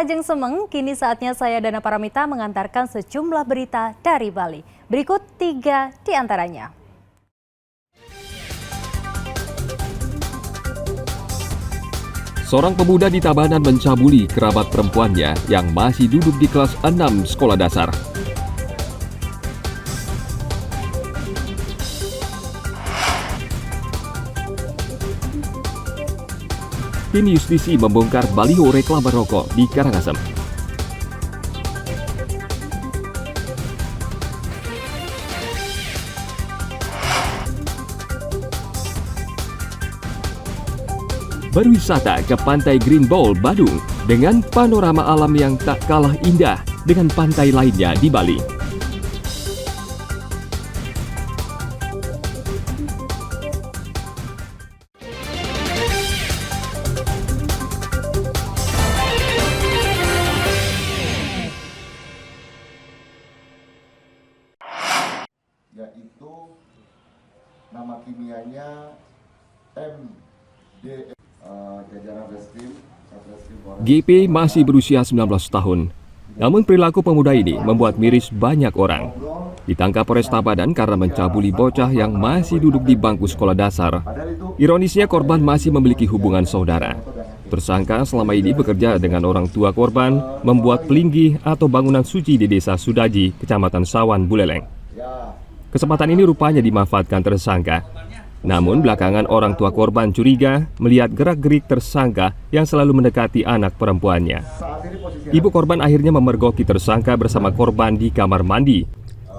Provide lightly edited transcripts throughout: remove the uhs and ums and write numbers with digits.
Ajeng Semeng, kini saatnya saya Dana Paramita mengantarkan sejumlah berita dari Bali. Berikut 3 di antaranya. Seorang pemuda di Tabanan mencabuli kerabat perempuannya yang masih duduk di kelas 6 sekolah dasar. Tim Justisi membongkar baliho reklame rokok di Karangasem. Berwisata ke Pantai Green Ball, Badung dengan panorama alam yang tak kalah indah dengan pantai lainnya di Bali. Yaitu nama kimianya MDE. GP masih berusia 19 tahun. Namun perilaku pemuda ini membuat miris banyak orang. Ditangkap Polres Tabanan karena mencabuli bocah yang masih duduk di bangku sekolah dasar. Ironisnya korban masih memiliki hubungan saudara. Tersangka selama ini bekerja dengan orang tua korban membuat pelinggih atau bangunan suci di Desa Sudaji, Kecamatan Sawan, Buleleng. Kesempatan ini rupanya dimanfaatkan tersangka. Namun belakangan orang tua korban curiga melihat gerak-gerik tersangka yang selalu mendekati anak perempuannya. Ibu korban akhirnya memergoki tersangka bersama korban di kamar mandi.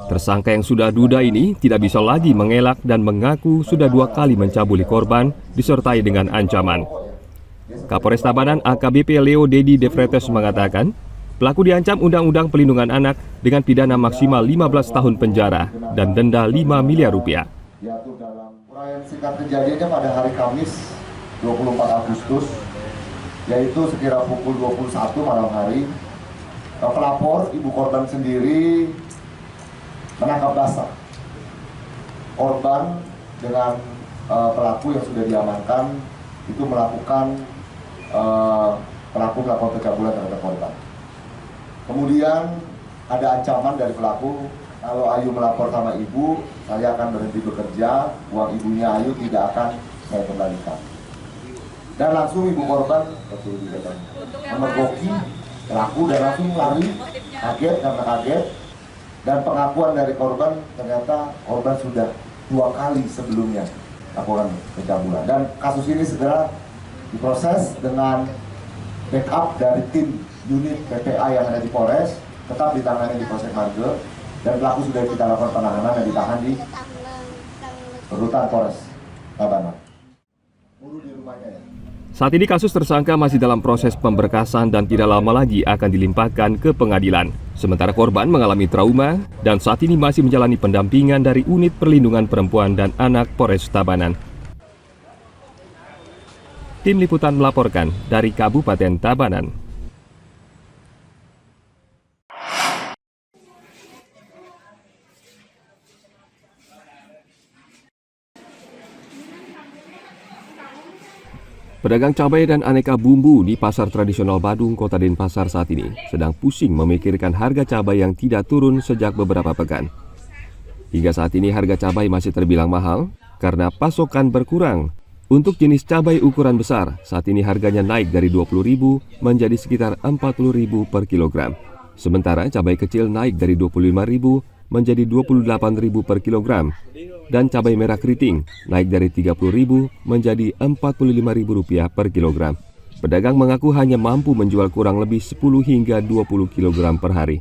Tersangka yang sudah duda ini tidak bisa lagi mengelak dan mengaku sudah 2 kali mencabuli korban disertai dengan ancaman. Kapolres Tabanan AKBP Leo Dedi De Vretes mengatakan, pelaku diancam Undang-Undang Pelindungan Anak dengan pidana maksimal 15 tahun penjara dan denda 5 miliar rupiah. Uraian singkat kejadiannya pada hari Kamis 24 Agustus, yaitu sekira pukul 21 malam hari. Pelapor, ibu korban sendiri, menangkap basah korban dengan pelaku yang sudah diamankan itu melakukan melakukan pencabulan terhadap korban. Kemudian ada ancaman dari pelaku, kalau Ayu melapor sama ibu, saya akan berhenti bekerja, uang ibunya Ayu tidak akan saya kembalikan. Dan langsung ibu korban memergoki pelaku dan langsung lari, kaget karena kaget. Dan pengakuan dari korban, ternyata korban sudah 2 kali sebelumnya laporan pencabulan. Dan kasus ini segera diproses dengan backup dari tim unit PPA yang ada di Polres, tetap ditangani di Polsek Marge. Dan pelaku sudah kita lakukan penahanan dan ditahan di rutan Polres Tabanan. Saat ini kasus tersangka masih dalam proses pemberkasan dan tidak lama lagi akan dilimpahkan ke pengadilan. Sementara korban mengalami trauma dan saat ini masih menjalani pendampingan dari Unit Perlindungan Perempuan dan Anak Polres Tabanan. Tim Liputan melaporkan dari Kabupaten Tabanan. Pedagang cabai dan aneka bumbu di pasar tradisional Badung, Kota Denpasar saat ini sedang pusing memikirkan harga cabai yang tidak turun sejak beberapa pekan. Hingga saat ini harga cabai masih terbilang mahal karena pasokan berkurang. Untuk jenis cabai ukuran besar, saat ini harganya naik dari Rp20.000 menjadi sekitar Rp40.000 per kilogram. Sementara cabai kecil naik dari Rp25.000 menjadi Rp28.000 per kilogram. Dan cabai merah keriting naik dari Rp30.000 menjadi Rp45.000 per kilogram. Pedagang mengaku hanya mampu menjual kurang lebih 10 hingga 20 kilogram per hari.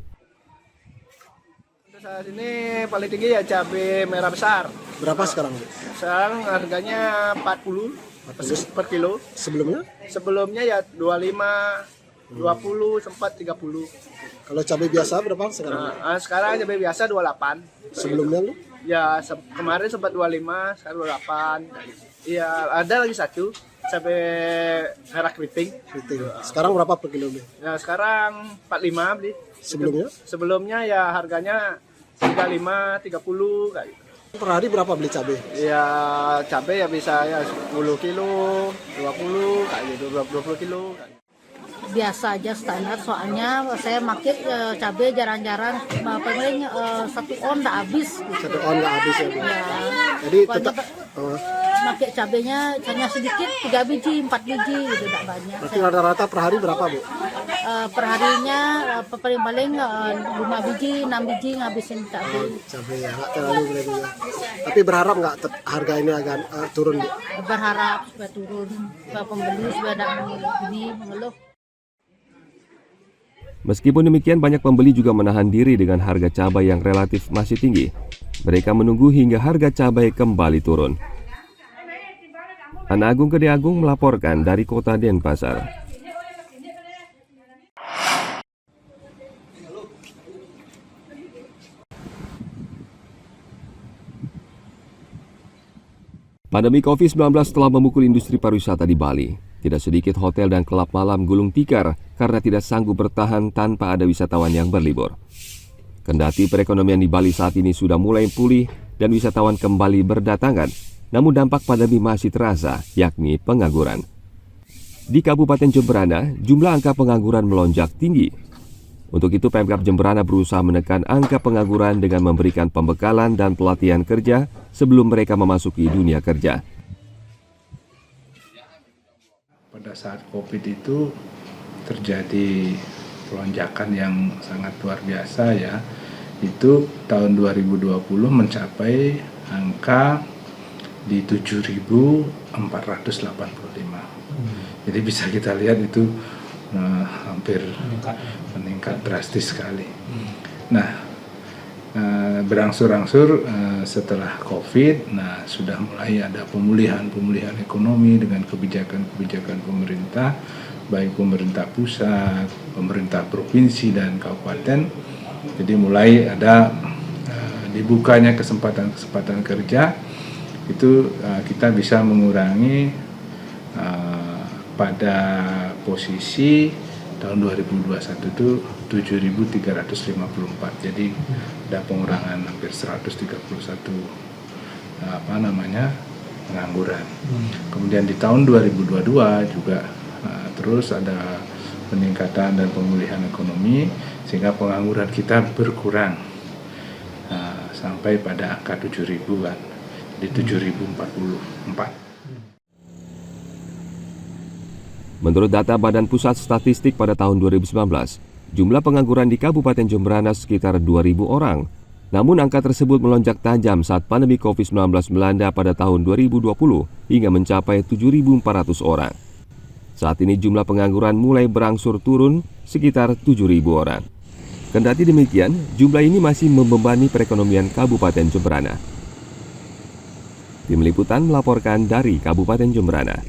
Saat ini paling tinggi ya cabai merah besar. Berapa sekarang? Sekarang harganya 40 per kilo. Sebelumnya? Sebelumnya ya 25, 20, sempat 30. Kalau cabai biasa berapa sekarang? Sekarang cabai biasa 28. Sebelumnya lu? Ya kemarin sempat 25, sekarang 28. Iya, ada lagi satu cabai merah keriting. Sekarang berapa per kilonya? Ya sekarang 45 beli. Sebelumnya? Sebelumnya ya harganya 35, 30 kayak gitu. Per hari berapa beli cabai? Ya cabai ya bisa ya 10 kilo, 20 kayak gitu, 20 kilo kayak gitu. biasa aja standar, soalnya saya makin cabai jarang-jarang, paling 1 on udah habis gitu. 1 on nggak habis ya Bu? Ya, Jadi pokoknya tetap pakai cabainya hanya sedikit, 3 biji, 4 biji gitu, tidak banyak. berarti rata-rata per hari berapa Bu? Perharinya paling-paling 5 biji, 6 biji ngabisin cabai. Cabai ya, nggak terlalu berlebihan. Tapi berharap nggak harga ini agak turun Bu? Berharap supaya turun, supaya pembeli supaya tidak mengeluh. Meskipun demikian, banyak pembeli juga menahan diri dengan harga cabai yang relatif masih tinggi. Mereka menunggu hingga harga cabai kembali turun. Ana Agung Gede Agung melaporkan dari Kota Denpasar. Pandemi COVID-19 telah memukul industri pariwisata di Bali. Tidak sedikit hotel dan klub malam gulung tikar karena tidak sanggup bertahan tanpa ada wisatawan yang berlibur. Kendati perekonomian di Bali saat ini sudah mulai pulih dan wisatawan kembali berdatangan, namun dampak pandemi masih terasa, yakni pengangguran. Di Kabupaten Jemberana, jumlah angka pengangguran melonjak tinggi. Untuk itu Pemkab Jemberana berusaha menekan angka pengangguran dengan memberikan pembekalan dan pelatihan kerja sebelum mereka memasuki dunia kerja. Pada saat COVID itu terjadi lonjakan yang sangat luar biasa ya. Itu tahun 2020 mencapai angka di 7.485. Jadi bisa kita lihat itu hampir meningkat drastis sekali. Nah, berangsur-angsur setelah COVID, sudah mulai ada pemulihan ekonomi dengan kebijakan pemerintah, baik pemerintah pusat, pemerintah provinsi dan kabupaten. Jadi mulai ada dibukanya kesempatan kerja, itu kita bisa mengurangi pada posisi tahun 2021 itu 7.354. Jadi ada pengurangan hampir 131 pengangguran. Kemudian di tahun 2022 juga terus ada peningkatan dan pemulihan ekonomi sehingga pengangguran kita berkurang sampai pada angka 7.000-an. Di 7.044. Menurut data Badan Pusat Statistik pada tahun 2019, jumlah pengangguran di Kabupaten Jemberana sekitar 2.000 orang. Namun angka tersebut melonjak tajam saat pandemi COVID-19 melanda pada tahun 2020 hingga mencapai 7.400 orang. Saat ini jumlah pengangguran mulai berangsur turun sekitar 7.000 orang. Kendati demikian, jumlah ini masih membebani perekonomian Kabupaten Jemberana. Tim Liputan melaporkan dari Kabupaten Jemberana.